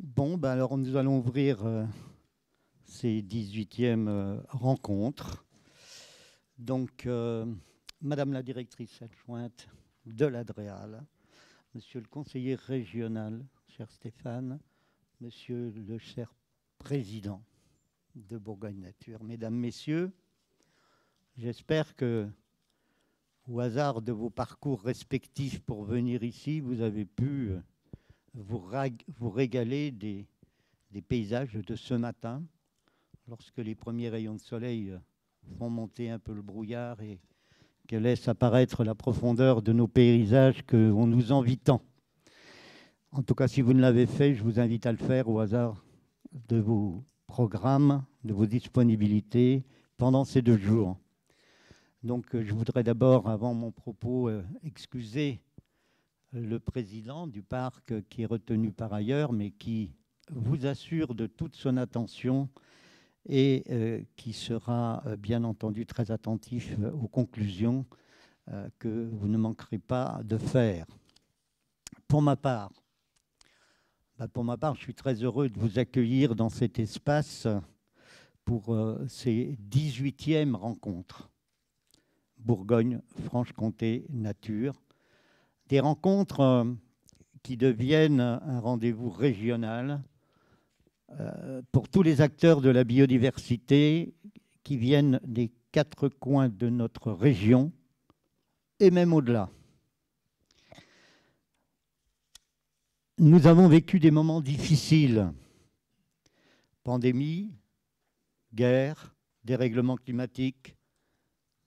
Bon, ben alors nous allons ouvrir ces 18e rencontres. Donc, Madame la directrice adjointe de l'Adréal, Monsieur le conseiller régional, cher Stéphane, Monsieur le cher président de Bourgogne Nature, Mesdames, Messieurs, j'espère que, au hasard de vos parcours respectifs pour venir ici, vous avez pu vous régaler des paysages de ce matin, lorsque les premiers rayons de soleil font monter un peu le brouillard et que laisse apparaître la profondeur de nos paysages qu'on nous envie tant. En tout cas, si vous ne l'avez fait, je vous invite à le faire au hasard de vos programmes, de vos disponibilités pendant ces 2 jours. Donc, je voudrais d'abord, avant mon propos, excuser le président du parc qui est retenu par ailleurs, mais qui vous assure de toute son attention et qui sera bien entendu très attentif aux conclusions que vous ne manquerez pas de faire. Pour ma part, je suis très heureux de vous accueillir dans cet espace pour ces 18e rencontres Bourgogne-Franche-Comté Nature. Des rencontres qui deviennent un rendez-vous régional pour tous les acteurs de la biodiversité qui viennent des 4 coins de notre région et même au-delà. Nous avons vécu des moments difficiles. Pandémie, guerre, dérèglement climatique,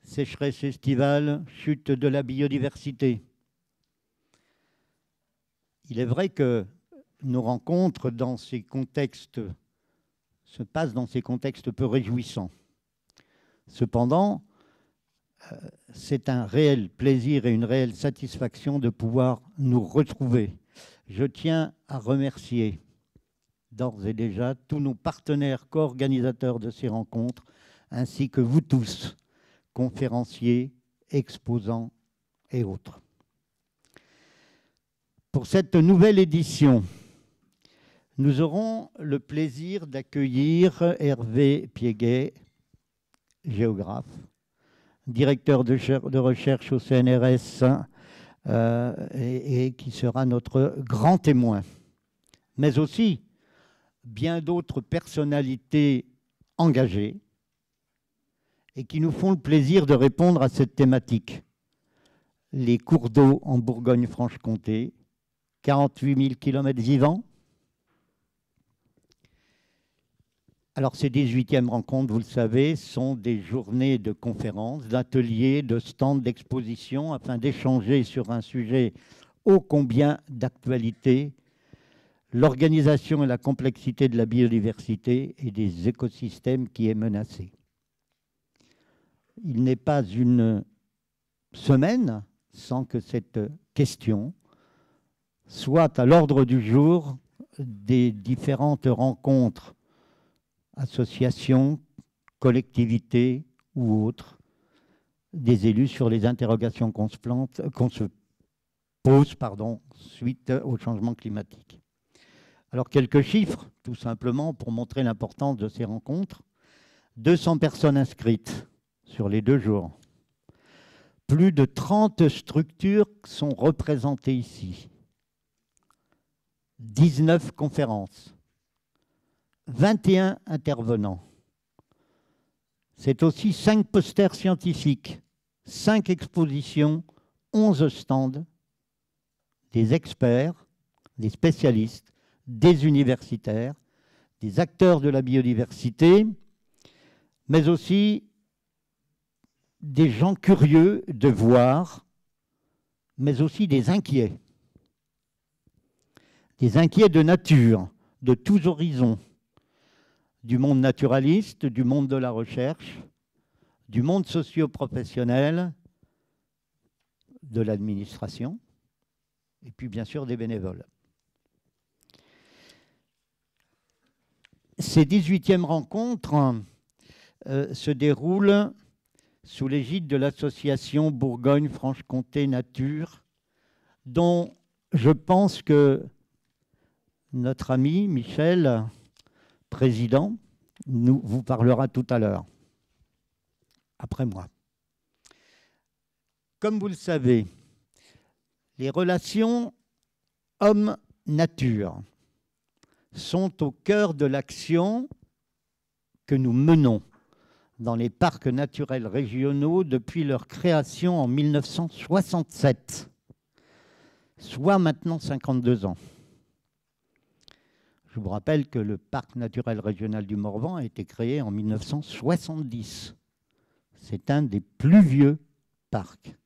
sécheresse estivale, chute de la biodiversité. Il est vrai que nos rencontres dans ces contextes se passent dans ces contextes peu réjouissants. Cependant, c'est un réel plaisir et une réelle satisfaction de pouvoir nous retrouver. Je tiens à remercier d'ores et déjà tous nos partenaires co-organisateurs de ces rencontres, ainsi que vous tous, conférenciers, exposants et autres. Pour cette nouvelle édition, nous aurons le plaisir d'accueillir Hervé Piéguet, géographe, directeur de recherche au CNRS et qui sera notre grand témoin. Mais aussi bien d'autres personnalités engagées et qui nous font le plaisir de répondre à cette thématique. Les cours d'eau en Bourgogne-Franche-Comté, 48 000 km vivants. Alors ces 18e rencontres, vous le savez, sont des journées de conférences, d'ateliers, de stands, d'expositions, afin d'échanger sur un sujet ô combien d'actualité, l'organisation et la complexité de la biodiversité et des écosystèmes qui est menacée. Il n'est pas une semaine sans que cette question soit à l'ordre du jour des différentes rencontres, associations, collectivités ou autres, des élus sur les interrogations qu'on se pose suite au changement climatique. Alors quelques chiffres, tout simplement, pour montrer l'importance de ces rencontres. 200 personnes inscrites sur les 2 jours. Plus de 30 structures sont représentées ici. 19 conférences, 21 intervenants. C'est aussi 5 posters scientifiques, 5 expositions, 11 stands, des experts, des spécialistes, des universitaires, des acteurs de la biodiversité, mais aussi des gens curieux de voir, mais aussi des inquiets. Des inquiets de nature, de tous horizons, du monde naturaliste, du monde de la recherche, du monde socio-professionnel, de l'administration, et puis bien sûr des bénévoles. Ces 18e rencontres se déroulent sous l'égide de l'association Bourgogne-Franche-Comté Nature, dont je pense que notre ami Michel, président, vous parlera tout à l'heure, après moi. Comme vous le savez, les relations homme-nature sont au cœur de l'action que nous menons dans les parcs naturels régionaux depuis leur création en 1967, soit maintenant 52 ans. Je vous rappelle que le parc naturel régional du Morvan a été créé en 1970. C'est un des plus vieux parcs.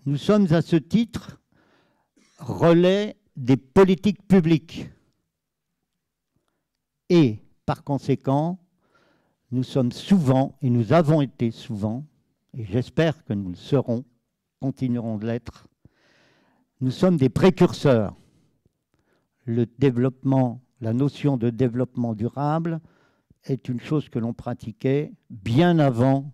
Nous sommes à ce titre relais des politiques publiques et, par conséquent, nous sommes souvent, et nous avons été souvent, et j'espère que nous le serons, continuerons de l'être, nous sommes des précurseurs. Le développement, la notion de développement durable est une chose que l'on pratiquait bien avant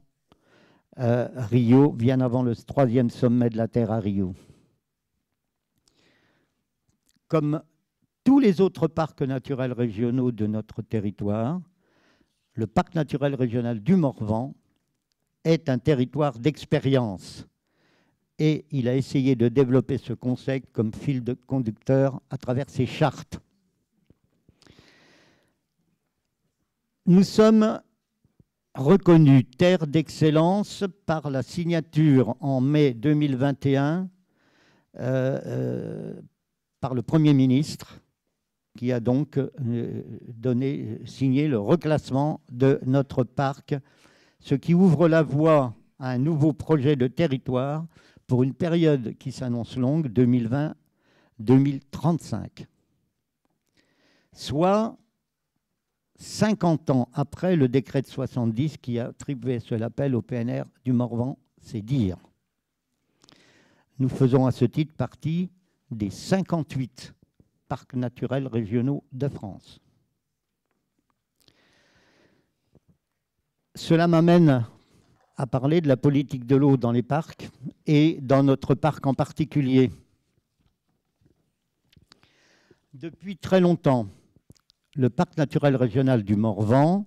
Rio, bien avant le 3e sommet de la Terre à Rio. Comme tous les autres parcs naturels régionaux de notre territoire, le parc naturel régional du Morvan est un territoire d'expérience. Et il a essayé de développer ce concept comme fil de conducteur à travers ses chartes. Nous sommes reconnus terre d'excellence par la signature en mai 2021 par le Premier ministre, qui a donc signé le reclassement de notre parc, ce qui ouvre la voie à un nouveau projet de territoire pour une période qui s'annonce longue, 2020-2035. Soit 50 ans après le décret de 70 qui a attribué ce label au PNR du Morvan, c'est dire. Nous faisons à ce titre partie des 58 parcs naturels régionaux de France. Cela m'amène à parler de la politique de l'eau dans les parcs et dans notre parc en particulier. Depuis très longtemps, le parc naturel régional du Morvan,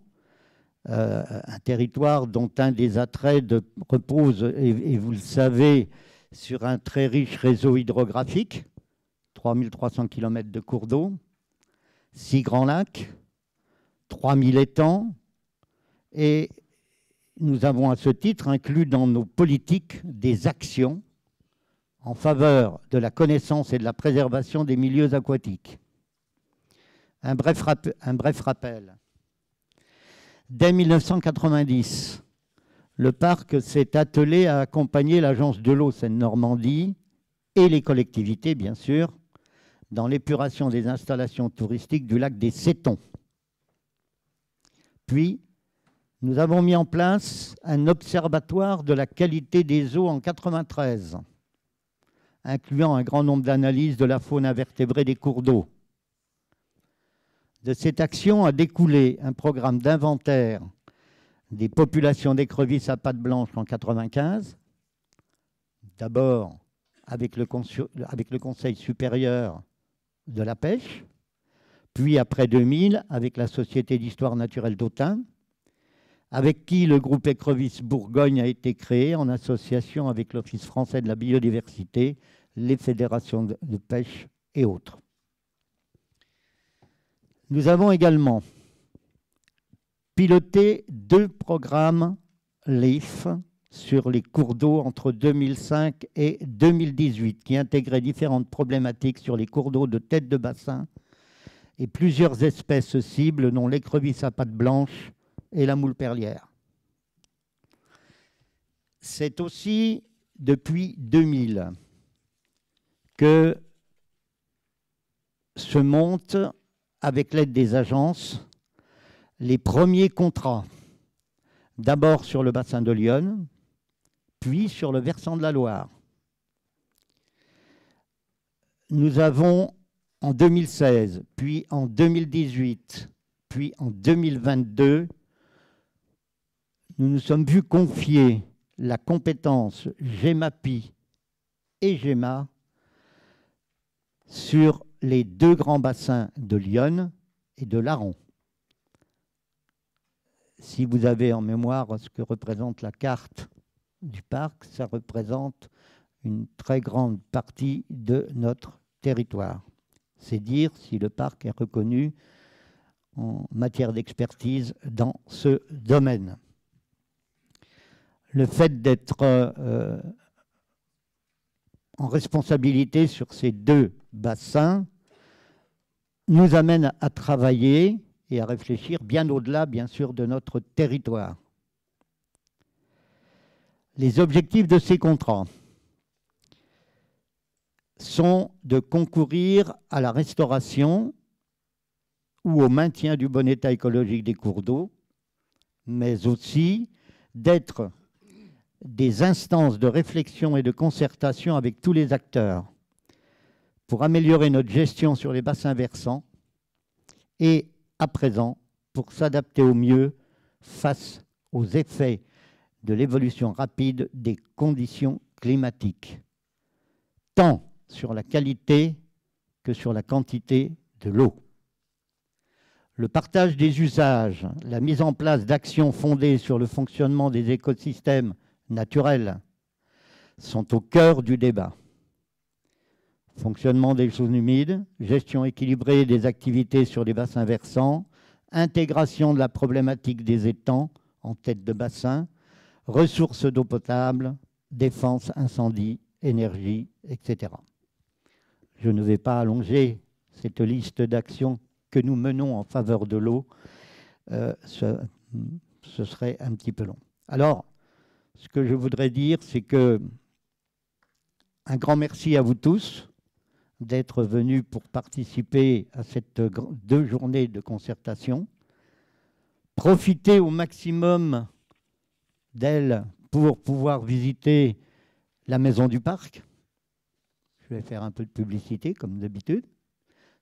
un territoire dont un des attraits repose, et vous le savez, sur un très riche réseau hydrographique, 3300 km de cours d'eau, 6 grands lacs, 3000 étangs, et nous avons à ce titre inclus dans nos politiques des actions en faveur de la connaissance et de la préservation des milieux aquatiques. Un bref rappel. Dès 1990, le parc s'est attelé à accompagner l'Agence de l'eau Seine-Normandie et les collectivités, bien sûr, dans l'épuration des installations touristiques du lac des Sétons. Puis, nous avons mis en place un observatoire de la qualité des eaux en 1993, incluant un grand nombre d'analyses de la faune invertébrée des cours d'eau. De cette action a découlé un programme d'inventaire des populations d'écrevisses à pattes blanches en 1995, d'abord avec le Conseil supérieur de la pêche, puis après 2000 avec la Société d'histoire naturelle d'Autun, avec qui le groupe Écrevisses Bourgogne a été créé en association avec l'Office français de la biodiversité, les fédérations de pêche et autres. Nous avons également piloté 2 programmes LEAF sur les cours d'eau entre 2005 et 2018 qui intégraient différentes problématiques sur les cours d'eau de tête de bassin et plusieurs espèces cibles dont l'écrevisse à pattes blanches et la moule perlière. C'est aussi depuis 2000 que se montent, avec l'aide des agences, les premiers contrats, d'abord sur le bassin de l'Yonne, puis sur le versant de la Loire. Nous avons en 2016, puis en 2018, puis en 2022, nous nous sommes vus confier la compétence GEMAPI et GEMA sur les deux grands bassins de l'Yonne et de l'Aron. Si vous avez en mémoire ce que représente la carte du parc, ça représente une très grande partie de notre territoire. C'est dire si le parc est reconnu en matière d'expertise dans ce domaine. Le fait d'être en responsabilité sur ces deux bassins nous amène à travailler et à réfléchir bien au-delà, bien sûr, de notre territoire. Les objectifs de ces contrats sont de concourir à la restauration ou au maintien du bon état écologique des cours d'eau, mais aussi d'être des instances de réflexion et de concertation avec tous les acteurs pour améliorer notre gestion sur les bassins versants et, à présent, pour s'adapter au mieux face aux effets de l'évolution rapide des conditions climatiques, tant sur la qualité que sur la quantité de l'eau. Le partage des usages, la mise en place d'actions fondées sur le fonctionnement des écosystèmes naturels sont au cœur du débat. Fonctionnement des zones humides, gestion équilibrée des activités sur les bassins versants, intégration de la problématique des étangs en tête de bassin, ressources d'eau potable, défense incendie, énergie, etc. Je ne vais pas allonger cette liste d'actions que nous menons en faveur de l'eau. Ce serait un petit peu long. Alors, ce que je voudrais dire, c'est que un grand merci à vous tous d'être venus pour participer à cette 2 journées de concertation. Profitez au maximum d'elles pour pouvoir visiter la maison du parc. Je vais faire un peu de publicité, comme d'habitude.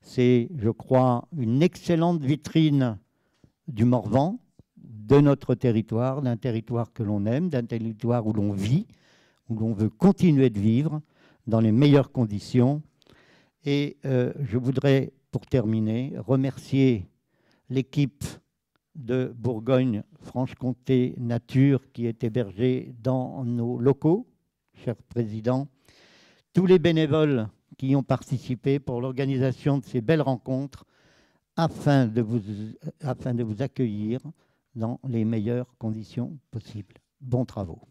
C'est, je crois, une excellente vitrine du Morvan, de notre territoire, d'un territoire que l'on aime, d'un territoire où l'on vit, où l'on veut continuer de vivre dans les meilleures conditions. Et je voudrais, pour terminer, remercier l'équipe de Bourgogne-Franche-Comté Nature qui est hébergée dans nos locaux, cher président, tous les bénévoles qui y ont participé pour l'organisation de ces belles rencontres afin de vous accueillir dans les meilleures conditions possibles. Bons travaux.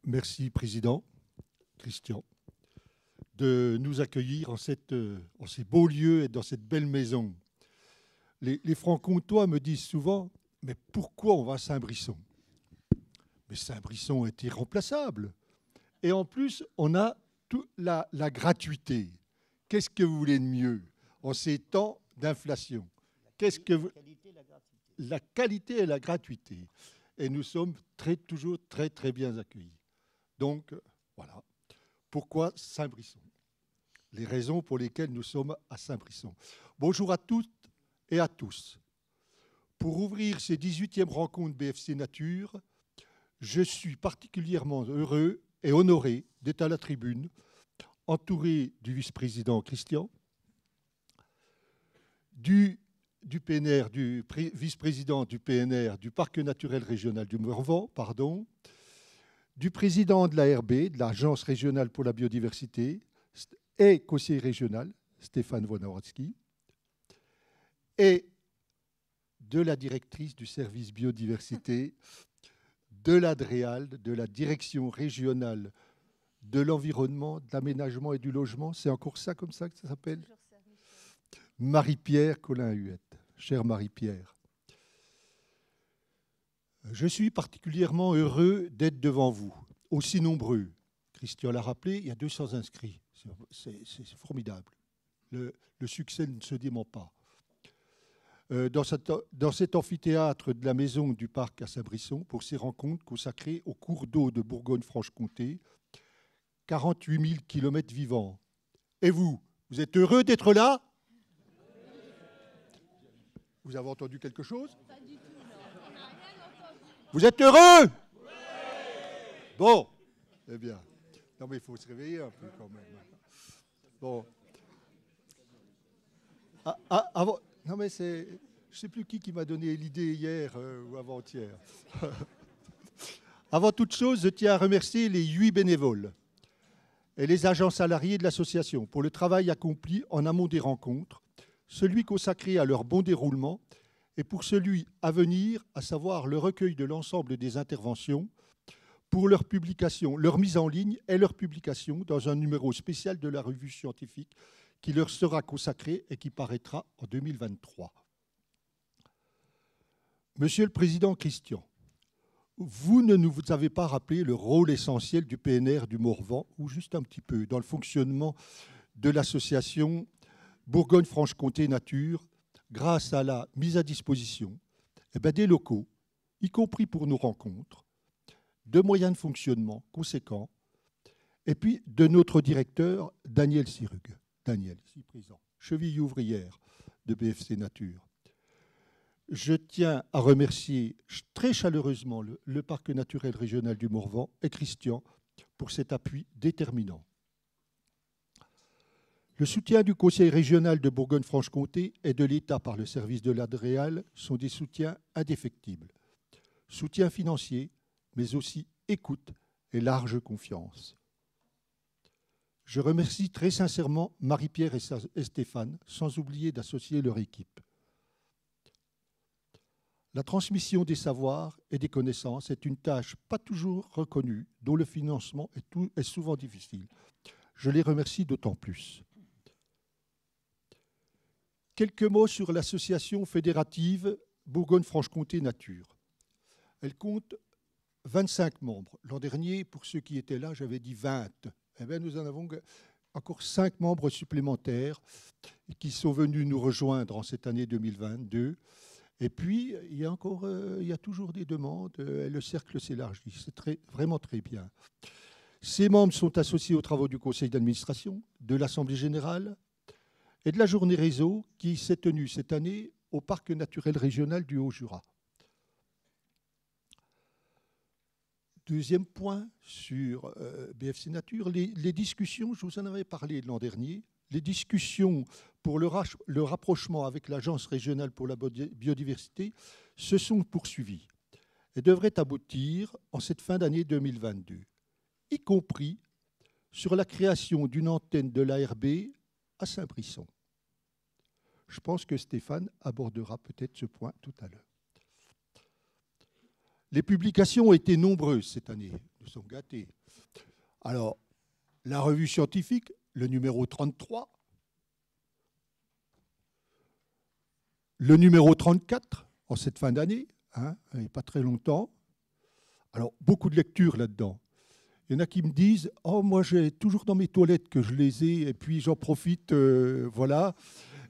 Merci, Président Christian, de nous accueillir en ces beaux lieux et dans cette belle maison. Les Franc-Comtois me disent souvent, mais pourquoi on va à Saint-Brisson? Mais Saint-Brisson est irremplaçable. Et en plus, on a toute la gratuité. Qu'est-ce que vous voulez de mieux en ces temps d'inflation? La qualité et la gratuité. Et nous sommes toujours très, très bien accueillis. Donc, voilà. Pourquoi Saint-Brisson? Les raisons pour lesquelles nous sommes à Saint-Brisson. Bonjour à toutes et à tous. Pour ouvrir ces 18e rencontres BFC Nature, je suis particulièrement heureux et honoré d'être à la tribune, entouré du vice-président Christian, du PNR, du vice-président du PNR, du Parc naturel régional du Morvan, du président de l'ARB, de l'Agence régionale pour la biodiversité, et conseiller régional, Stéphane Wojnarowski, et de la directrice du service biodiversité de la DREAL, de la direction régionale de l'environnement, de l'aménagement et du logement. C'est encore ça, comme ça que ça s'appelle? Marie-Pierre Colin-Huette. Chère Marie-Pierre, je suis particulièrement heureux d'être devant vous, aussi nombreux. Christian l'a rappelé, il y a 200 inscrits. C'est formidable. Le succès ne se dément pas. Dans cet amphithéâtre de la maison du parc à Saint-Brisson, pour ces rencontres consacrées aux cours d'eau de Bourgogne-Franche-Comté, 48 000 kilomètres vivants. Et vous êtes heureux d'être là? Vous avez entendu quelque chose? Vous êtes heureux? Bon, eh bien. Non, mais il faut se réveiller un peu quand même. Bon. Avant, non, mais c'est. Je ne sais plus qui m'a donné l'idée hier ou avant-hier. Avant toute chose, je tiens à remercier les 8 bénévoles et les agents salariés de l'association pour le travail accompli en amont des rencontres, celui consacré à leur bon déroulement et pour celui à venir, à savoir le recueil de l'ensemble des interventions pour leur publication, leur mise en ligne et leur publication dans un numéro spécial de la revue scientifique qui leur sera consacré et qui paraîtra en 2023. Monsieur le Président Christian, vous ne nous avez pas rappelé le rôle essentiel du PNR du Morvan, ou juste un petit peu, dans le fonctionnement de l'association Bourgogne-Franche-Comté Nature, grâce à la mise à disposition des locaux, y compris pour nos rencontres, de moyens de fonctionnement conséquents, et puis de notre directeur, Daniel Sirug. Daniel, ici présent, cheville ouvrière de BFC Nature. Je tiens à remercier très chaleureusement le Parc naturel régional du Morvan et Christian pour cet appui déterminant. Le soutien du Conseil régional de Bourgogne-Franche-Comté et de l'État par le service de l'ADREAL sont des soutiens indéfectibles. Soutien financier, mais aussi écoute et large confiance. Je remercie très sincèrement Marie-Pierre et Stéphane, sans oublier d'associer leur équipe. La transmission des savoirs et des connaissances est une tâche pas toujours reconnue, dont le financement est souvent difficile. Je les remercie d'autant plus. Quelques mots sur l'association fédérative Bourgogne-Franche-Comté Nature. Elle compte 25 membres. L'an dernier, pour ceux qui étaient là, j'avais dit 20. Eh bien, nous en avons encore 5 membres supplémentaires qui sont venus nous rejoindre en cette année 2022. Et puis, il y a toujours des demandes et le cercle s'élargit. C'est vraiment très bien. Ces membres sont associés aux travaux du conseil d'administration, de l'Assemblée générale et de la journée réseau qui s'est tenue cette année au Parc naturel régional du Haut-Jura. Deuxième point sur BFC Nature, les discussions, je vous en avais parlé l'an dernier, les discussions pour le rapprochement avec l'Agence régionale pour la biodiversité se sont poursuivies et devraient aboutir en cette fin d'année 2022, y compris sur la création d'une antenne de l'ARB à Saint-Brisson. Je pense que Stéphane abordera peut-être ce point tout à l'heure. Les publications ont été nombreuses cette année. Nous sommes gâtés. Alors, la revue scientifique, le numéro 33, le numéro 34, en cette fin d'année, il n'y a pas très longtemps. Alors, beaucoup de lectures là-dedans. Il y en a qui me disent « Oh, moi, j'ai toujours dans mes toilettes que je les ai, et puis j'en profite, voilà. »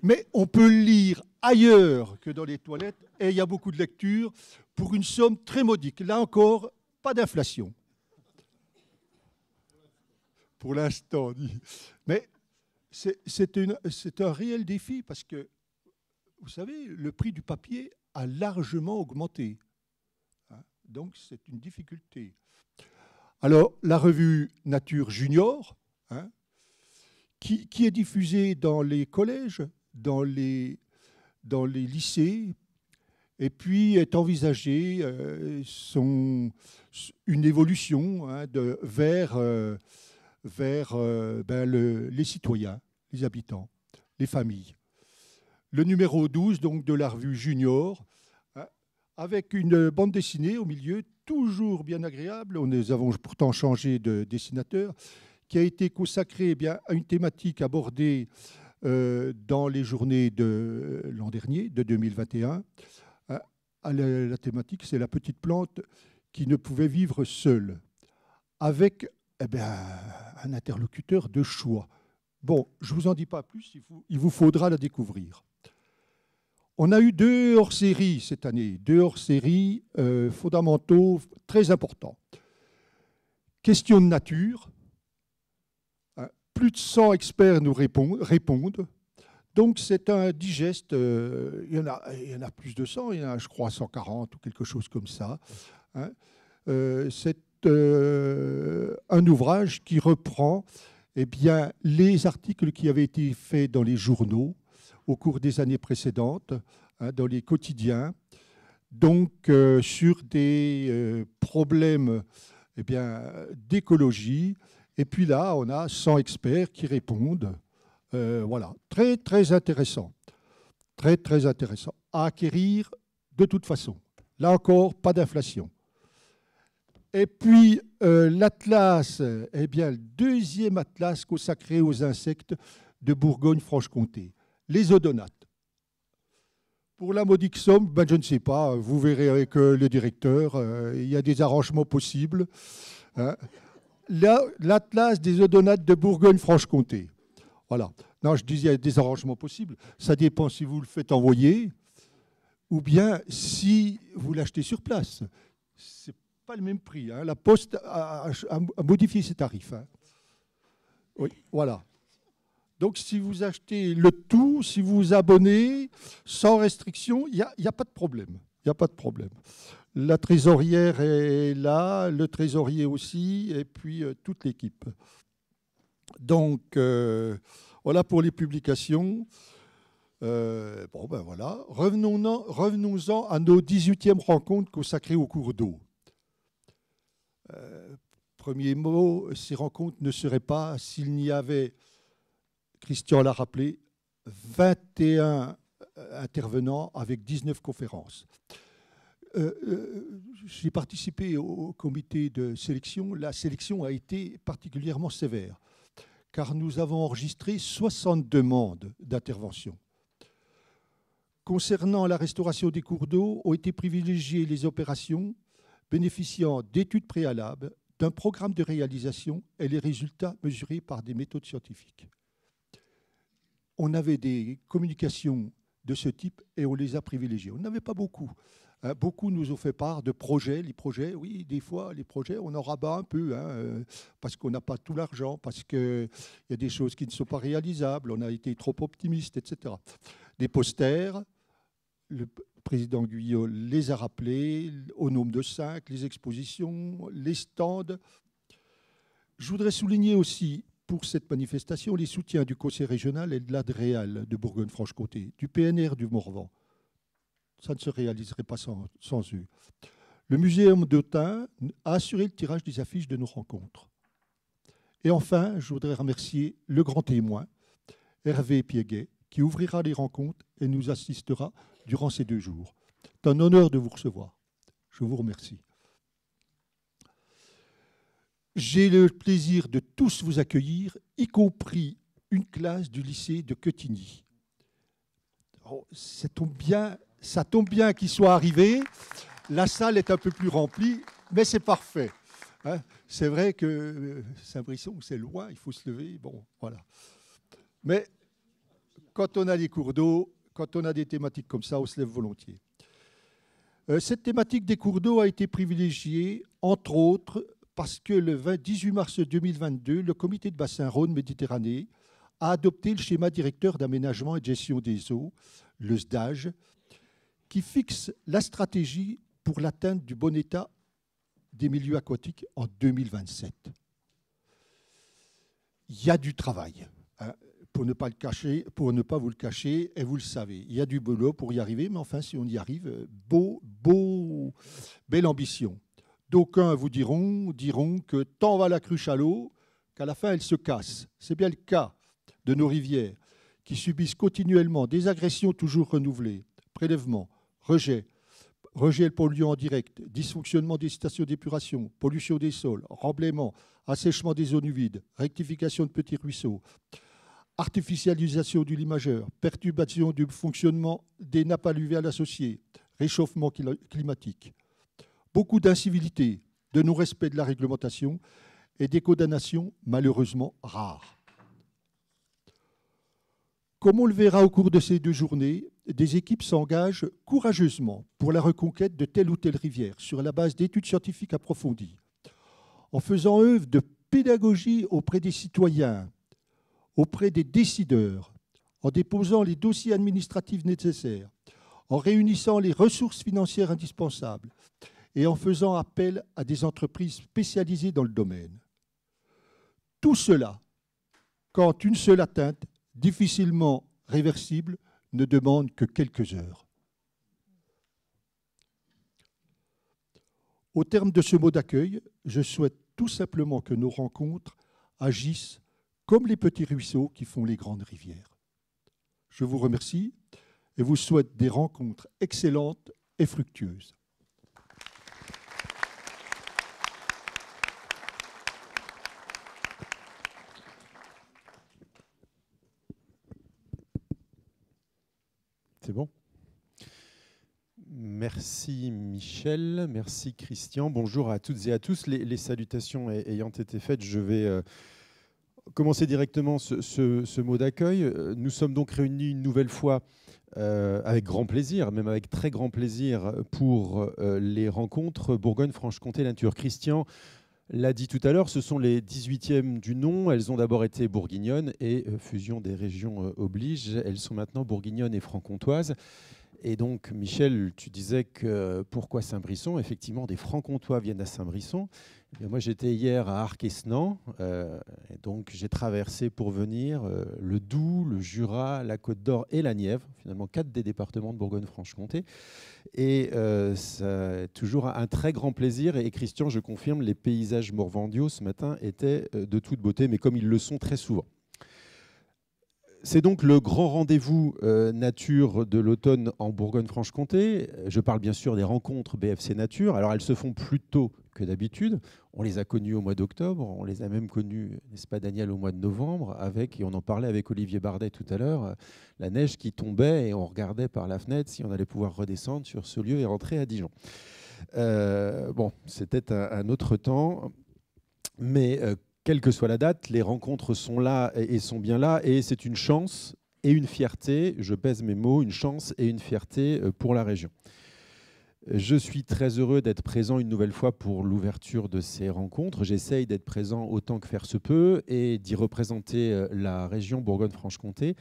Mais on peut le lire ailleurs que dans les toilettes, et il y a beaucoup de lectures pour une somme très modique. Là encore, pas d'inflation. Pour l'instant. Mais c'est un réel défi parce que, vous savez, le prix du papier a largement augmenté. Donc, c'est une difficulté. Alors, la revue Nature Junior, qui est diffusée dans les collèges, dans les lycées, et puis est envisagée une évolution vers les citoyens, les habitants, les familles. Le numéro 12 donc, de la revue Junior, avec une bande dessinée au milieu, toujours bien agréable. Nous avons pourtant changé de dessinateur, qui a été consacrée à une thématique abordée dans les journées de l'an dernier, de 2021. La thématique, c'est la petite plante qui ne pouvait vivre seule, avec un interlocuteur de choix. Bon, je ne vous en dis pas plus, il vous faudra la découvrir. On a eu 2 hors-séries cette année, 2 hors-séries fondamentaux très importants. Question de nature. Plus de 100 experts nous répondent Donc c'est un digeste, il y en a plus de 100, il y en a je crois 140 ou quelque chose comme ça. Hein. C'est un ouvrage qui reprend eh bien, les articles qui avaient été faits dans les journaux au cours des années précédentes, hein, dans les quotidiens, donc sur des problèmes eh bien, d'écologie. Et puis là, on a 100 experts qui répondent. Voilà, très très intéressant. Très très intéressant. À acquérir de toute façon. Là encore, pas d'inflation. Et puis l'atlas, eh bien, le deuxième atlas consacré aux insectes de Bourgogne-Franche-Comté, les odonates. Pour la modique somme, ben, je ne sais pas, vous verrez avec le directeur, il y a des arrangements possibles. Hein. L'atlas des odonates de Bourgogne-Franche-Comté. Voilà. Non, je disais, il y a des arrangements possibles. Ça dépend si vous le faites envoyer ou bien si vous l'achetez sur place. C'est pas le même prix. Hein. La Poste a modifié ses tarifs. Hein. Oui, voilà. Donc, si vous achetez le tout, si vous vous abonnez sans restriction, il n'y a pas de problème. Il n'y a pas de problème. La trésorière est là, le trésorier aussi, et puis toute l'équipe. Donc, voilà pour les publications. Bon, ben voilà. Revenons-en à nos 18e rencontres consacrées au cours d'eau. Premier mot, ces rencontres ne seraient pas s'il n'y avait, Christian l'a rappelé, 21 intervenants avec 19 conférences. J'ai participé au comité de sélection. La sélection a été particulièrement sévère, car nous avons enregistré 60 demandes d'intervention. Concernant la restauration des cours d'eau, ont été privilégiées les opérations bénéficiant d'études préalables, d'un programme de réalisation et les résultats mesurés par des méthodes scientifiques. On avait des communications de ce type et on les a privilégiées. On n'avait pas beaucoup. Hein, beaucoup nous ont fait part de projets. Les projets, oui, des fois, les projets, on en rabat un peu, hein, parce qu'on n'a pas tout l'argent, parce qu'il y a des choses qui ne sont pas réalisables, on a été trop optimiste, etc. Des posters, le président Guyot les a rappelés, au nombre de 5, les expositions, les stands. Je voudrais souligner aussi, pour cette manifestation, les soutiens du Conseil régional et de l'ADREAL de Bourgogne-Franche-Comté, du PNR du Morvan. Ça ne se réaliserait pas sans eux. Le Muséum d'Autun a assuré le tirage des affiches de nos rencontres. Et enfin, je voudrais remercier le grand témoin, Hervé Piéguet, qui ouvrira les rencontres et nous assistera durant ces 2 jours. C'est un honneur de vous recevoir. Je vous remercie. J'ai le plaisir de tous vous accueillir, y compris une classe du lycée de Quetigny. Oh, ça tombe bien qu'ils soient arrivés. La salle est un peu plus remplie, mais c'est parfait. Hein, c'est vrai que Saint-Brisson, c'est loin, il faut se lever. Bon, voilà. Mais quand on a les cours d'eau, quand on a des thématiques comme ça, on se lève volontiers. Cette thématique des cours d'eau a été privilégiée, entre autres, parce que le 18 mars 2022, le comité de bassin Rhône-Méditerranée a adopté le schéma directeur d'aménagement et de gestion des eaux, le SDAGE, qui fixe la stratégie pour l'atteinte du bon état des milieux aquatiques en 2027. Il y a du travail, hein, pour ne pas vous le cacher, et vous le savez. Il y a du boulot pour y arriver, mais enfin, si on y arrive, belle ambition. D'aucuns vous diront que tant va la cruche à l'eau qu'à la fin, elle se casse. C'est bien le cas de nos rivières qui subissent continuellement des agressions toujours renouvelées, prélèvements, rejets polluants directs, dysfonctionnement des stations d'épuration, pollution des sols, remblaiement, assèchement des zones humides, rectification de petits ruisseaux, artificialisation du lit majeur, perturbation du fonctionnement des nappes alluviales associées, réchauffement climatique. Beaucoup d'incivilités, de non-respect de la réglementation et des condamnations malheureusement rares. Comme on le verra au cours de ces 2 journées, des équipes s'engagent courageusement pour la reconquête de telle ou telle rivière sur la base d'études scientifiques approfondies, en faisant œuvre de pédagogie auprès des citoyens, auprès des décideurs, en déposant les dossiers administratifs nécessaires, en réunissant les ressources financières indispensables et en faisant appel à des entreprises spécialisées dans le domaine. Tout cela, quand une seule atteinte, difficilement réversible, ne demande que quelques heures. Au terme de ce mot d'accueil, je souhaite tout simplement que nos rencontres agissent comme les petits ruisseaux qui font les grandes rivières. Je vous remercie et vous souhaite des rencontres excellentes et fructueuses. C'est bon. Merci Michel, merci Christian. Bonjour à toutes et à tous. Les salutations ayant été faites, je vais commencer directement ce mot d'accueil. Nous sommes donc réunis une nouvelle fois avec grand plaisir, même avec très grand plaisir, pour les rencontres Bourgogne-Franche-Comté Nature. Christian l'a dit tout à l'heure, ce sont les 18e du nom. Elles ont d'abord été bourguignonnes et fusion des régions oblige. Elles sont maintenant bourguignonnes et franc-comtoises. Et donc, Michel, tu disais que pourquoi Saint-Brisson? Effectivement, des francs-comtois viennent à Saint-Brisson. Moi, j'étais hier à Arc-et-Senans. Et donc, j'ai traversé pour venir le Doubs, le Jura, la Côte-d'Or et la Nièvre. Finalement, 4 des départements de Bourgogne-Franche-Comté. Et c'est toujours un très grand plaisir. Et Christian, je confirme, les paysages morvandiaux ce matin étaient de toute beauté, mais comme ils le sont très souvent. C'est donc le grand rendez-vous nature de l'automne en Bourgogne-Franche-Comté. Je parle bien sûr des rencontres BFC Nature. Alors elles se font plus tôt que d'habitude. On les a connues au mois d'octobre, on les a même connues, n'est-ce pas Daniel, au mois de novembre, avec, et on en parlait avec Olivier Bardet tout à l'heure, la neige qui tombait et on regardait par la fenêtre si on allait pouvoir redescendre sur ce lieu et rentrer à Dijon. Bon, c'était un autre temps, mais quelle que soit la date, les rencontres sont là et sont bien là, et c'est une chance et une fierté, je pèse mes mots, une chance et une fierté pour la région. Je suis très heureux d'être présent une nouvelle fois pour l'ouverture de ces rencontres. J'essaye d'être présent autant que faire se peut et d'y représenter la région Bourgogne-Franche-Comté,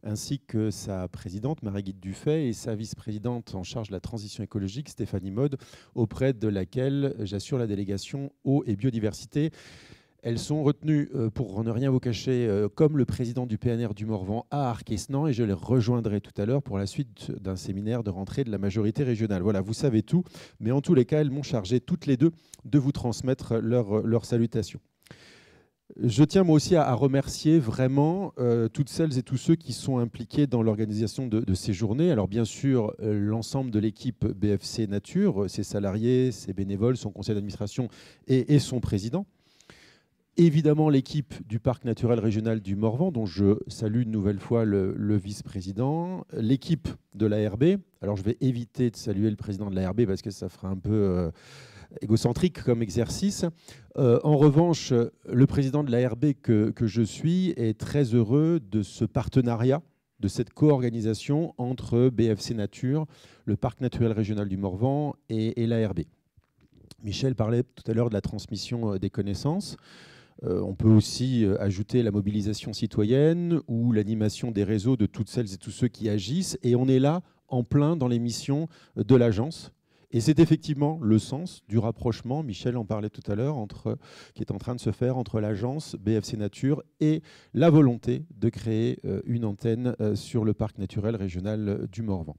ainsi que sa présidente, Marie-Guide Dufay, et sa vice-présidente en charge de la transition écologique, Stéphanie Maude, auprès de laquelle j'assure la délégation eau et biodiversité. Elles sont retenues, pour ne rien vous cacher, comme le président du PNR du Morvan à Arc-et-Senans, et je les rejoindrai tout à l'heure pour la suite d'un séminaire de rentrée de la majorité régionale. Voilà, vous savez tout, mais en tous les cas, elles m'ont chargé toutes les deux de vous transmettre leurs salutations. Je tiens moi aussi à remercier vraiment toutes celles et tous ceux qui sont impliqués dans l'organisation de ces journées. Alors bien sûr, l'ensemble de l'équipe BFC Nature, ses salariés, ses bénévoles, son conseil d'administration et son président. Évidemment, l'équipe du Parc naturel régional du Morvan, dont je salue une nouvelle fois le vice-président. L'équipe de l'ARB. Alors, je vais éviter de saluer le président de l'ARB parce que ça fera un peu égocentrique comme exercice. En revanche, le président de l'ARB que je suis est très heureux de ce partenariat, de cette co-organisation entre BFC Nature, le Parc naturel régional du Morvan et l'ARB. Michel parlait tout à l'heure de la transmission des connaissances. On peut aussi ajouter la mobilisation citoyenne ou l'animation des réseaux de toutes celles et tous ceux qui agissent. Et on est là en plein dans les missions de l'agence. Et c'est effectivement le sens du rapprochement, Michel en parlait tout à l'heure, qui est en train de se faire entre l'agence BFC Nature et la volonté de créer une antenne sur le parc naturel régional du Morvan.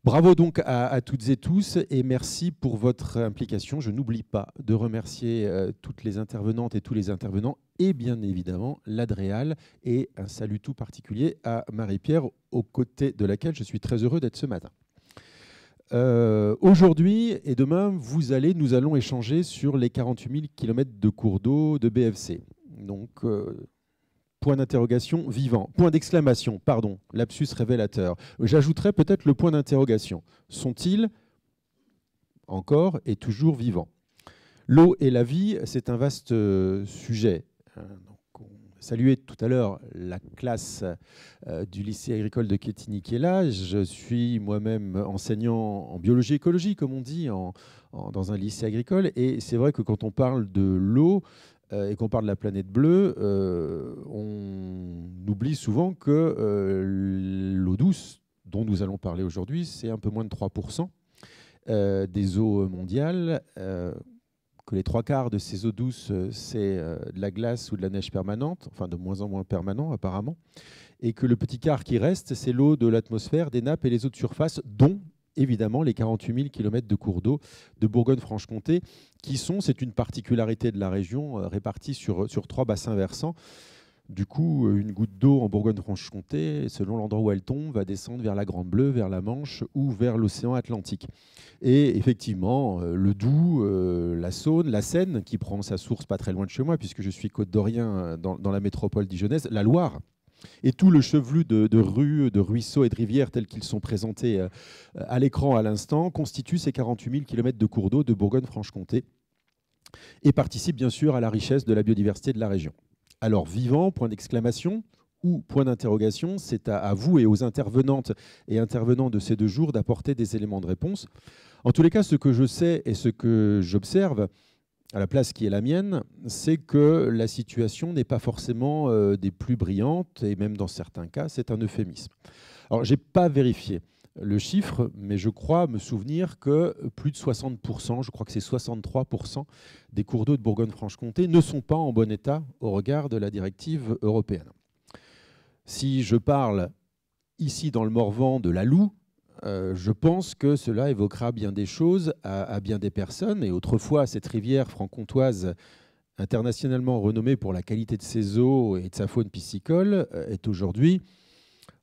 Bravo donc à toutes et tous et merci pour votre implication. Je n'oublie pas de remercier toutes les intervenantes et tous les intervenants et bien évidemment l'Adréal et un salut tout particulier à Marie-Pierre aux côtés de laquelle je suis très heureux d'être ce matin. Aujourd'hui et demain, nous allons échanger sur les 48 000 km de cours d'eau de BFC. Donc, point d'interrogation vivant. Point d'exclamation, pardon, lapsus révélateur. J'ajouterais peut-être le point d'interrogation. Sont-ils encore et toujours vivants? L'eau et la vie, c'est un vaste sujet. Donc, on saluait tout à l'heure la classe du lycée agricole de Quetigny qui est là. Je suis moi-même enseignant en biologie écologie, comme on dit, dans un lycée agricole. Et c'est vrai que quand on parle de l'eau, et qu'on parle de la planète bleue, on oublie souvent que l'eau douce, dont nous allons parler aujourd'hui, c'est un peu moins de 3% des eaux mondiales, que les 3/4 de ces eaux douces, c'est de la glace ou de la neige permanente, enfin de moins en moins permanent apparemment, et que le petit quart qui reste, c'est l'eau de l'atmosphère, des nappes et les eaux de surface, dont évidemment les 48 000 km de cours d'eau de Bourgogne-Franche-Comté, qui sont, c'est une particularité de la région, répartis sur 3 bassins versants. Du coup, une goutte d'eau en Bourgogne-Franche-Comté, selon l'endroit où elle tombe, va descendre vers la Grande Bleue, vers la Manche ou vers l'océan Atlantique. Et effectivement, le Doubs, la Saône, la Seine, qui prend sa source pas très loin de chez moi, puisque je suis côte-d'Orien dans la métropole dijonnaise, la Loire, et tout le chevelu de rues, de ruisseaux et de rivières tels qu'ils sont présentés à l'écran à l'instant, constituent ces 48 000 km de cours d'eau de Bourgogne-Franche-Comté et participent bien sûr à la richesse de la biodiversité de la région. Alors, vivant, point d'exclamation ou point d'interrogation, c'est à vous et aux intervenantes et intervenants de ces 2 jours d'apporter des éléments de réponse. En tous les cas, ce que je sais et ce que j'observe à la place qui est la mienne, c'est que la situation n'est pas forcément des plus brillantes, et même dans certains cas, c'est un euphémisme. Alors, je n'ai pas vérifié le chiffre, mais je crois me souvenir que plus de 60%, je crois que c'est 63% des cours d'eau de Bourgogne-Franche-Comté ne sont pas en bon état au regard de la directive européenne. Si je parle ici dans le Morvan de la Loue, je pense que cela évoquera bien des choses à bien des personnes. Et autrefois, cette rivière franc-comtoise, internationalement renommée pour la qualité de ses eaux et de sa faune piscicole, est aujourd'hui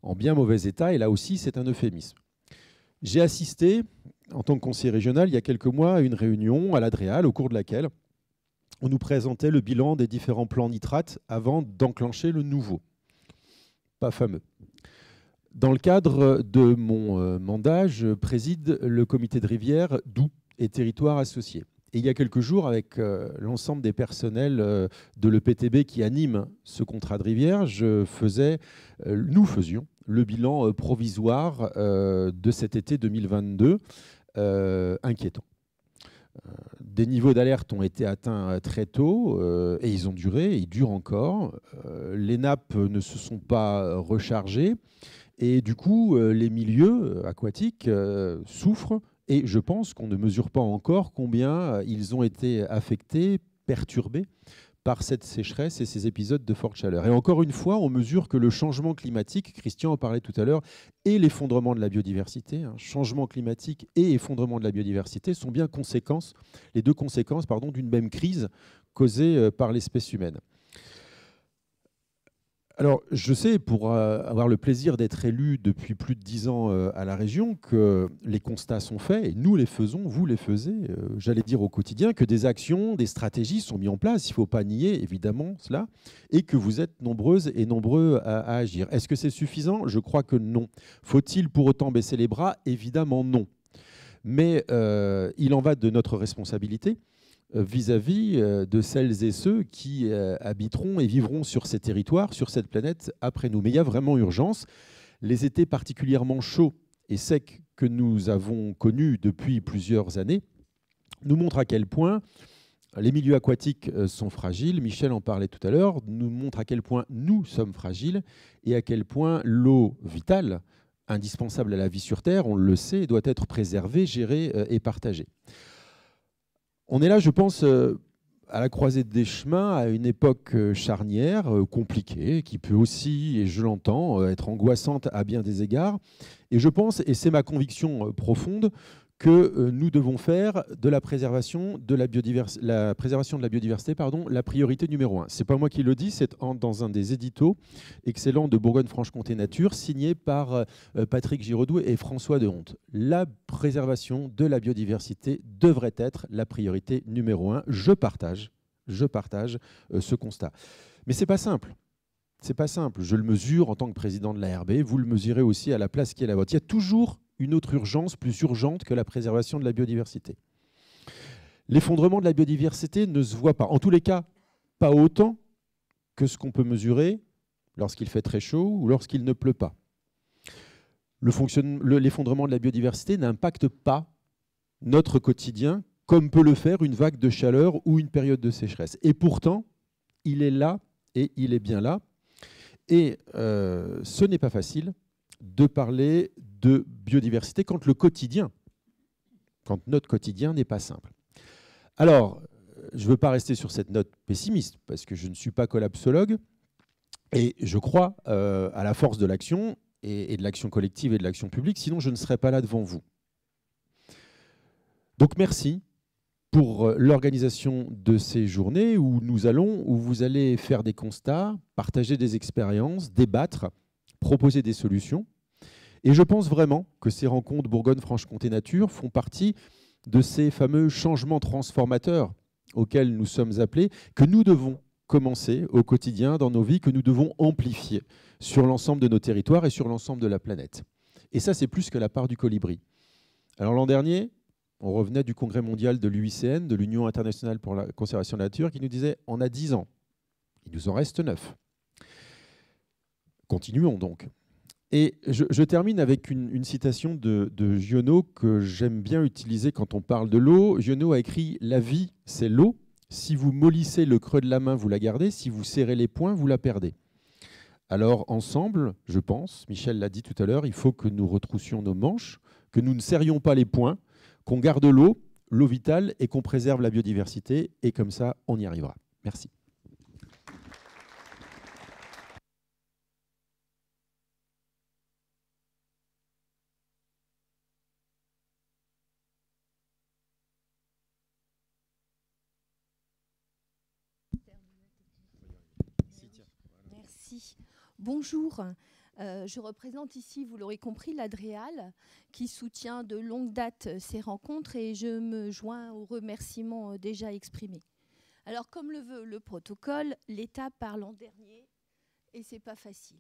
en bien mauvais état. Et là aussi, c'est un euphémisme. J'ai assisté, en tant que conseiller régional, il y a quelques mois, à une réunion à l'Adréal, au cours de laquelle on nous présentait le bilan des différents plans nitrates avant d'enclencher le nouveau. Pas fameux. Dans le cadre de mon mandat, je préside le comité de rivière Doubs et territoires associés. Et il y a quelques jours, avec l'ensemble des personnels de l'EPTB qui animent ce contrat de rivière, nous faisions le bilan provisoire de cet été 2022, inquiétant. Des niveaux d'alerte ont été atteints très tôt et ils ont duré, ils durent encore. Les nappes ne se sont pas rechargées. Et du coup, les milieux aquatiques souffrent et je pense qu'on ne mesure pas encore combien ils ont été affectés, perturbés par cette sécheresse et ces épisodes de forte chaleur. Et encore une fois, on mesure que le changement climatique, Christian en parlait tout à l'heure, et l'effondrement de la biodiversité, changement climatique et effondrement de la biodiversité sont bien les 2 conséquences d'une même crise causée par l'espèce humaine. Alors, je sais, pour avoir le plaisir d'être élu depuis plus de 10 ans à la région, que les constats sont faits, et nous les faisons, vous les faisiez, j'allais dire au quotidien, que des actions, des stratégies sont mises en place, il ne faut pas nier évidemment cela, et que vous êtes nombreuses et nombreux à agir. Est-ce que c'est suffisant? Je crois que non. Faut-il pour autant baisser les bras? Évidemment non. Mais il en va de notre responsabilité vis-à-vis de celles et ceux qui habiteront et vivront sur ces territoires, sur cette planète après nous. Mais il y a vraiment urgence. Les étés particulièrement chauds et secs que nous avons connus depuis plusieurs années nous montrent à quel point les milieux aquatiques sont fragiles. Michel en parlait tout à l'heure, nous montre à quel point nous sommes fragiles et à quel point l'eau vitale, indispensable à la vie sur Terre, on le sait, doit être préservée, gérée et partagée. On est là, je pense, à la croisée des chemins, à une époque charnière, compliquée, qui peut aussi, et je l'entends, être angoissante à bien des égards. Et je pense, et c'est ma conviction profonde, que nous devons faire de la préservation de la biodiversité, la priorité numéro 1. Ce n'est pas moi qui le dis, c'est dans un des éditos excellents de Bourgogne-Franche-Comté Nature, signé par Patrick Giraudoux et François Dehonte. La préservation de la biodiversité devrait être la priorité numéro 1. Je partage ce constat. Mais ce n'est pas simple. C'est pas simple. Je le mesure en tant que président de l'ARB. Vous le mesurez aussi à la place qui est la vôtre. Il y a toujours une autre urgence plus urgente que la préservation de la biodiversité. L'effondrement de la biodiversité ne se voit pas, en tous les cas, pas autant que ce qu'on peut mesurer lorsqu'il fait très chaud ou lorsqu'il ne pleut pas. L'effondrement de la biodiversité n'impacte pas notre quotidien comme peut le faire une vague de chaleur ou une période de sécheresse. Et pourtant, il est là et il est bien là. Et ce n'est pas facile de parler de biodiversité quand notre quotidien n'est pas simple. Alors, je ne veux pas rester sur cette note pessimiste, parce que je ne suis pas collapsologue, et je crois à la force de l'action, et de l'action collective et de l'action publique, sinon je ne serais pas là devant vous. Donc merci pour l'organisation de ces journées où vous allez faire des constats, partager des expériences, débattre, proposer des solutions. Et je pense vraiment que ces rencontres Bourgogne-Franche-Comté Nature font partie de ces fameux changements transformateurs auxquels nous sommes appelés, que nous devons commencer au quotidien dans nos vies, que nous devons amplifier sur l'ensemble de nos territoires et sur l'ensemble de la planète. Et ça, c'est plus que la part du colibri. Alors l'an dernier, on revenait du congrès mondial de l'UICN, de l'Union internationale pour la conservation de la nature, qui nous disait « on a 10 ans, il nous en reste 9 ». Continuons donc. Et je termine avec une citation de Giono que j'aime bien utiliser quand on parle de l'eau. Giono a écrit « La vie, c'est l'eau. Si vous mollissez le creux de la main, vous la gardez. Si vous serrez les poings, vous la perdez. » Alors ensemble, je pense, Michel l'a dit tout à l'heure, il faut que nous retroussions nos manches, que nous ne serrions pas les poings, qu'on garde l'eau vitale, et qu'on préserve la biodiversité. Et comme ça, on y arrivera. Merci. Merci. Bonjour. Je représente ici, vous l'aurez compris, l'Adréal, qui soutient de longue date ces rencontres, et je me joins aux remerciements déjà exprimés. Alors, comme le veut le protocole, l'État parle en dernier, et c'est pas facile.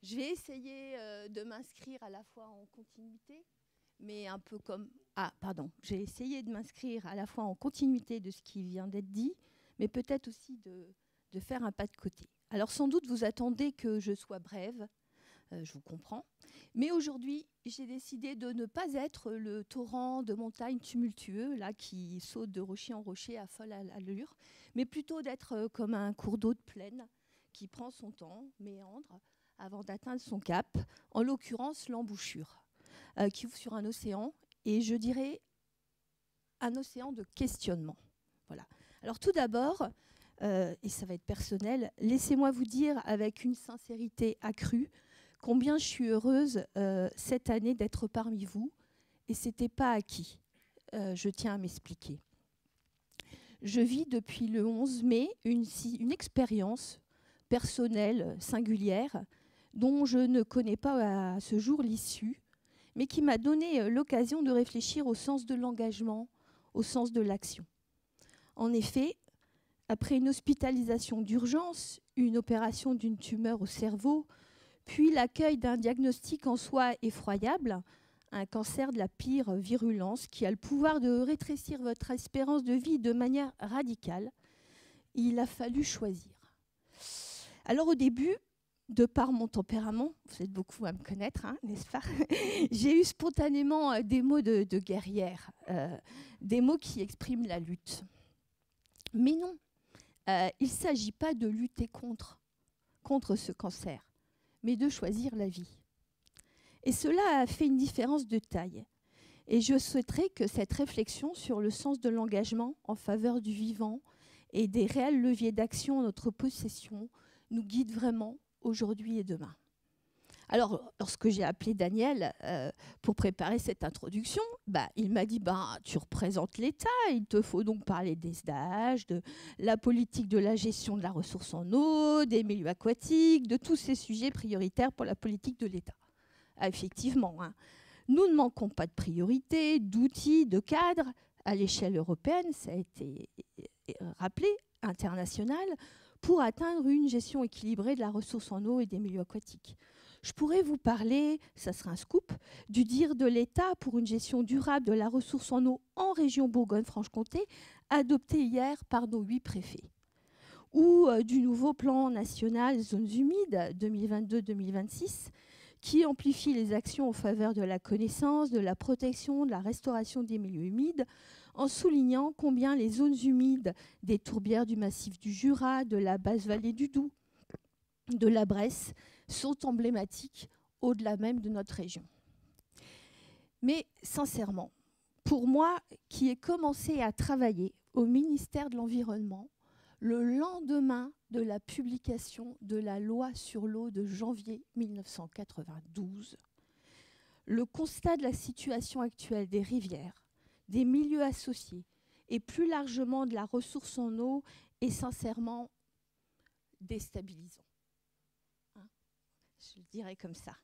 Je vais essayer de m'inscrire à la fois en continuité, mais un peu comme... Ah, pardon. J'ai essayé de m'inscrire à la fois en continuité de ce qui vient d'être dit, mais peut-être aussi de faire un pas de côté. Alors, sans doute, vous attendez que je sois brève. Je vous comprends. Mais aujourd'hui, j'ai décidé de ne pas être le torrent de montagne tumultueux là, qui saute de rocher en rocher à folle allure, mais plutôt d'être comme un cours d'eau de plaine qui prend son temps, méandre, avant d'atteindre son cap, en l'occurrence l'embouchure, qui ouvre sur un océan, et je dirais un océan de questionnement. Voilà. Alors tout d'abord, et ça va être personnel, laissez-moi vous dire avec une sincérité accrue combien je suis heureuse cette année d'être parmi vous, et ce n'était pas acquis. Je tiens à m'expliquer. Je vis depuis le 11 mai une expérience personnelle, singulière, dont je ne connais pas à ce jour l'issue, mais qui m'a donné l'occasion de réfléchir au sens de l'engagement, au sens de l'action. En effet, après une hospitalisation d'urgence, une opération d'une tumeur au cerveau, puis l'accueil d'un diagnostic en soi effroyable, un cancer de la pire virulence qui a le pouvoir de rétrécir votre espérance de vie de manière radicale, il a fallu choisir. Alors au début, de par mon tempérament, vous êtes beaucoup à me connaître, hein, n'est-ce pas? J'ai eu spontanément des mots de guerrière, des mots qui expriment la lutte. Mais non, il ne s'agit pas de lutter contre ce cancer, mais de choisir la vie. Et cela a fait une différence de taille. Et je souhaiterais que cette réflexion sur le sens de l'engagement en faveur du vivant et des réels leviers d'action en notre possession nous guide vraiment aujourd'hui et demain. Alors, lorsque j'ai appelé Daniel pour préparer cette introduction, il m'a dit tu représentes l'État, il te faut donc parler des SDAG, de la politique de la gestion de la ressource en eau, des milieux aquatiques, de tous ces sujets prioritaires pour la politique de l'État. Ah, effectivement, hein, nous ne manquons pas de priorités, d'outils, de cadres à l'échelle européenne, ça a été rappelé, internationale, pour atteindre une gestion équilibrée de la ressource en eau et des milieux aquatiques. Je pourrais vous parler, ça sera un scoop, du dire de l'État pour une gestion durable de la ressource en eau en région Bourgogne-Franche-Comté, adopté hier par nos 8 préfets. Ou du nouveau plan national zones humides 2022-2026, qui amplifie les actions en faveur de la connaissance, de la protection, de la restauration des milieux humides, en soulignant combien les zones humides des tourbières du massif du Jura, de la basse vallée du Doubs, de la Bresse sont emblématiques au-delà même de notre région. Mais sincèrement, pour moi, qui ai commencé à travailler au ministère de l'Environnement le lendemain de la publication de la loi sur l'eau de janvier 1992, le constat de la situation actuelle des rivières, des milieux associés et plus largement de la ressource en eau est sincèrement déstabilisant. Hein, je le dirais comme ça.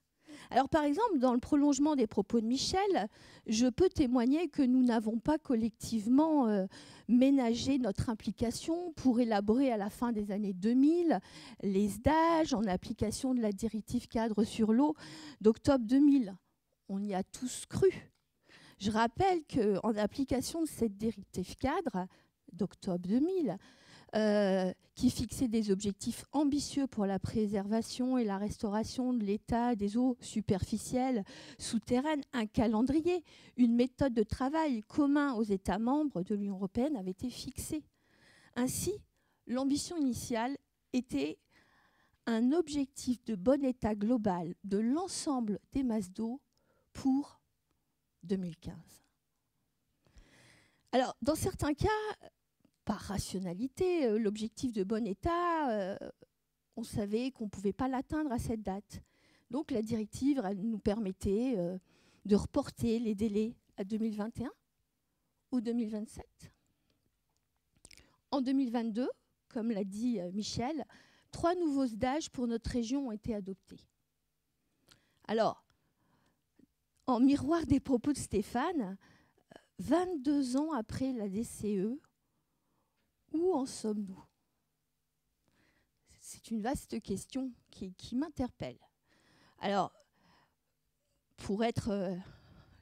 Alors par exemple, dans le prolongement des propos de Michel, je peux témoigner que nous n'avons pas collectivement ménagé notre implication pour élaborer à la fin des années 2000 les SDAGE en application de la directive cadre sur l'eau d'octobre 2000. On y a tous cru. Je rappelle qu'en application de cette directive cadre d'octobre 2000, qui fixait des objectifs ambitieux pour la préservation et la restauration de l'état des eaux superficielles souterraines, un calendrier, une méthode de travail commun aux États membres de l'Union européenne avait été fixée. Ainsi, l'ambition initiale était un objectif de bon état global de l'ensemble des masses d'eau pour 2015. Alors, dans certains cas, par rationalité, l'objectif de bon état, on savait qu'on ne pouvait pas l'atteindre à cette date. Donc la directive nous permettait de reporter les délais à 2021 ou 2027. En 2022, comme l'a dit Michel, 3 nouveaux SDAGE pour notre région ont été adoptés. Alors, en miroir des propos de Stéphane, 22 ans après la DCE, où en sommes-nous? C'est une vaste question qui m'interpelle. Alors, pour être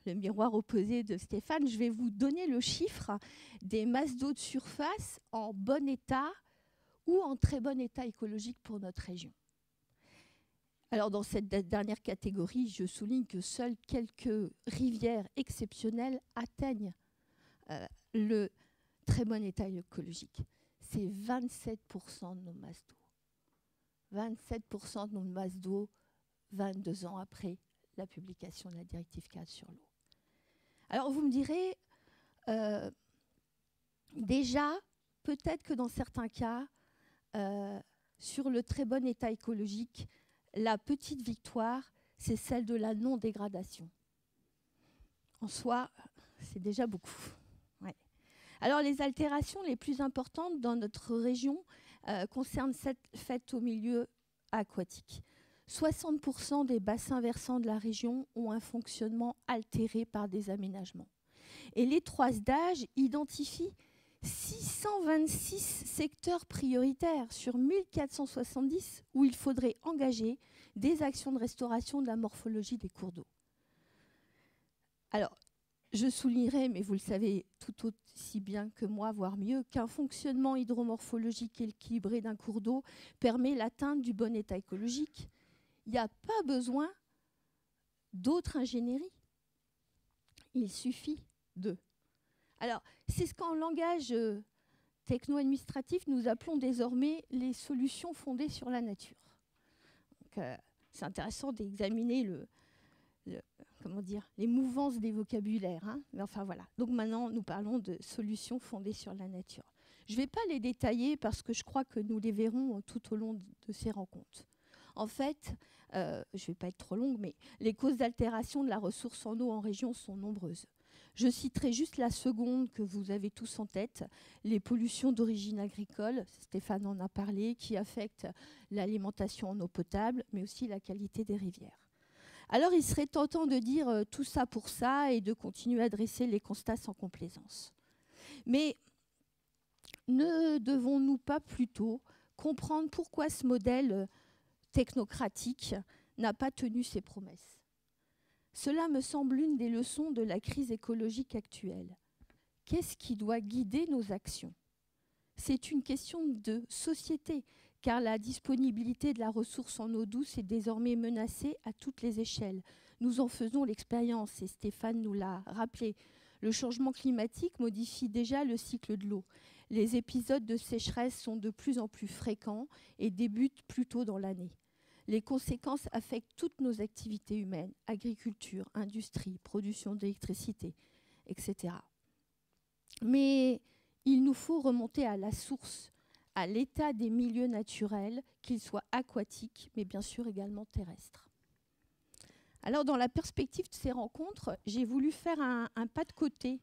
le miroir opposé de Stéphane, je vais vous donner le chiffre des masses d'eau de surface en bon état ou en très bon état écologique pour notre région. Alors, dans cette dernière catégorie, je souligne que seules quelques rivières exceptionnelles atteignent le très bon état écologique. C'est 27% de nos masses d'eau. 27% de nos masses d'eau, 22 ans après la publication de la directive cadre sur l'eau. Alors vous me direz, déjà, peut-être que dans certains cas, sur le très bon état écologique, la petite victoire, c'est celle de la non-dégradation. En soi, c'est déjà beaucoup. Ouais. Alors les altérations les plus importantes dans notre région concernent celles faites au milieu aquatique. 60% des bassins versants de la région ont un fonctionnement altéré par des aménagements. Et les 3 SDAGE identifient 626 secteurs prioritaires sur 1470 où il faudrait engager des actions de restauration de la morphologie des cours d'eau. Alors, je soulignerai, mais vous le savez tout aussi bien que moi, voire mieux, qu'un fonctionnement hydromorphologique équilibré d'un cours d'eau permet l'atteinte du bon état écologique. Il n'y a pas besoin d'autre ingénierie. Il suffit de. Alors, c'est ce qu'en langage techno-administratif, nous appelons désormais les solutions fondées sur la nature. C'est intéressant d'examiner les mouvances des vocabulaires. Hein, mais enfin voilà. Donc maintenant, nous parlons de solutions fondées sur la nature. Je ne vais pas les détailler parce que je crois que nous les verrons tout au long de ces rencontres. En fait, je ne vais pas être trop longue, mais les causes d'altération de la ressource en eau en région sont nombreuses. Je citerai juste la seconde que vous avez tous en tête, les pollutions d'origine agricole, Stéphane en a parlé, qui affectent l'alimentation en eau potable, mais aussi la qualité des rivières. Alors il serait tentant de dire tout ça pour ça et de continuer à dresser les constats sans complaisance. Mais ne devons-nous pas plutôt comprendre pourquoi ce modèle technocratique n'a pas tenu ses promesses? Cela me semble une des leçons de la crise écologique actuelle. Qu'est-ce qui doit guider nos actions? C'est une question de société, car la disponibilité de la ressource en eau douce est désormais menacée à toutes les échelles. Nous en faisons l'expérience, et Stéphane nous l'a rappelé. Le changement climatique modifie déjà le cycle de l'eau. les épisodes de sécheresse sont de plus en plus fréquents et débutent plus tôt dans l'année. Les conséquences affectent toutes nos activités humaines, agriculture, industrie, production d'électricité, etc. Mais il nous faut remonter à la source, à l'état des milieux naturels, qu'ils soient aquatiques, mais bien sûr également terrestres. Alors, dans la perspective de ces rencontres, j'ai voulu faire un pas de côté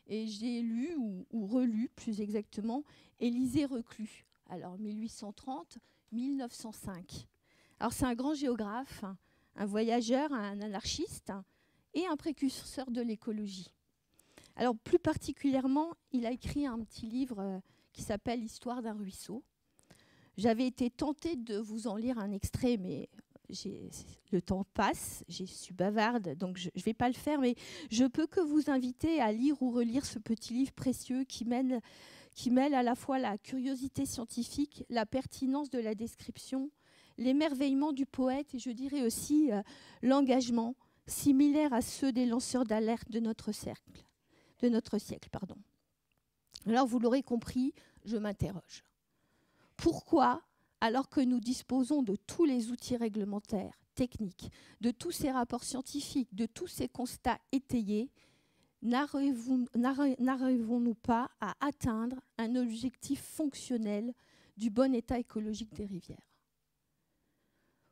et j'ai lu ou relu, plus exactement, Élisée Reclus, alors 1830-1905. Alors, c'est un grand géographe, un voyageur, un anarchiste et un précurseur de l'écologie. Alors, plus particulièrement, il a écrit un petit livre qui s'appelle « Histoire d'un ruisseau ». J'avais été tentée de vous en lire un extrait, mais le temps passe, je suis bavarde, donc je ne vais pas le faire, mais je peux que vous inviter à lire ou relire ce petit livre précieux qui mêle à la fois la curiosité scientifique, la pertinence de la description, l'émerveillement du poète et je dirais aussi l'engagement similaire à ceux des lanceurs d'alerte de notre siècle. Alors vous l'aurez compris, je m'interroge. Pourquoi, alors que nous disposons de tous les outils réglementaires, techniques, de tous ces rapports scientifiques, de tous ces constats étayés, n'arrivons-nous pas à atteindre un objectif fonctionnel du bon état écologique des rivières?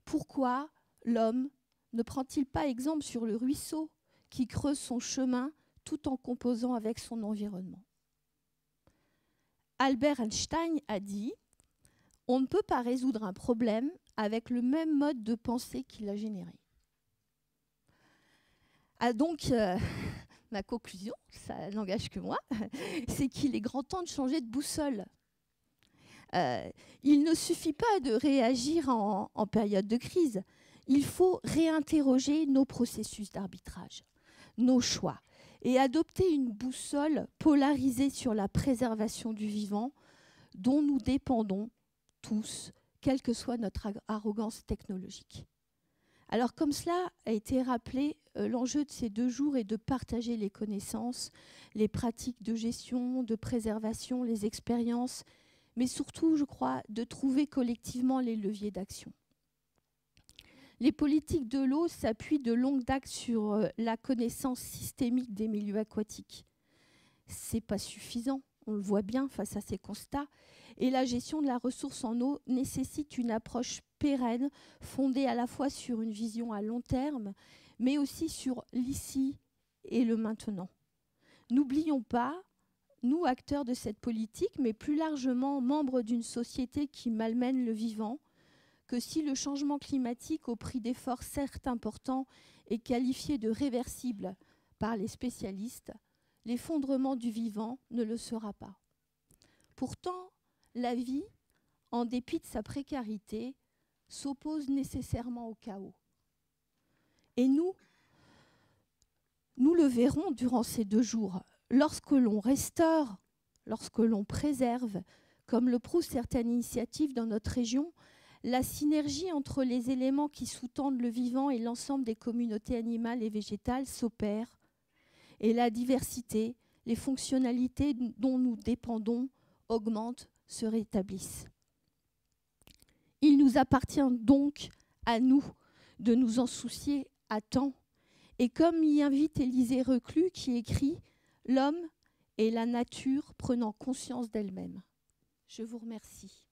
Pourquoi l'homme ne prend-il pas exemple sur le ruisseau qui creuse son chemin tout en composant avec son environnement? Albert Einstein a dit « On ne peut pas résoudre un problème avec le même mode de pensée qu'il a généré. » Donc, ma conclusion, ça n'engage que moi, c'est qu'il est grand temps de changer de boussole. Il ne suffit pas de réagir en période de crise. Il faut réinterroger nos processus d'arbitrage, nos choix, et adopter une boussole polarisée sur la préservation du vivant dont nous dépendons tous, quelle que soit notre arrogance technologique. Alors comme cela a été rappelé, l'enjeu de ces 2 jours est de partager les connaissances, les pratiques de gestion, de préservation, les expériences, mais surtout, je crois, de trouver collectivement les leviers d'action. Les politiques de l'eau s'appuient de longue date sur la connaissance systémique des milieux aquatiques. Ce n'est pas suffisant, on le voit bien face à ces constats. Et la gestion de la ressource en eau nécessite une approche pérenne, fondée à la fois sur une vision à long terme, mais aussi sur l'ici et le maintenant. N'oublions pas, nous, acteurs de cette politique, mais plus largement membres d'une société qui malmène le vivant, que si le changement climatique, au prix d'efforts certes importants, est qualifié de réversible par les spécialistes, l'effondrement du vivant ne le sera pas. Pourtant, la vie, en dépit de sa précarité, s'oppose nécessairement au chaos. Et nous le verrons durant ces 2 jours. Lorsque l'on restaure, lorsque l'on préserve, comme le prouvent certaines initiatives dans notre région, la synergie entre les éléments qui sous-tendent le vivant et l'ensemble des communautés animales et végétales s'opère et la diversité, les fonctionnalités dont nous dépendons augmentent, se rétablissent. Il nous appartient donc à nous de nous en soucier à temps. Et comme y invite Élisée Reclus qui écrit « L'homme et la nature prenant conscience d'elle-même ». Je vous remercie.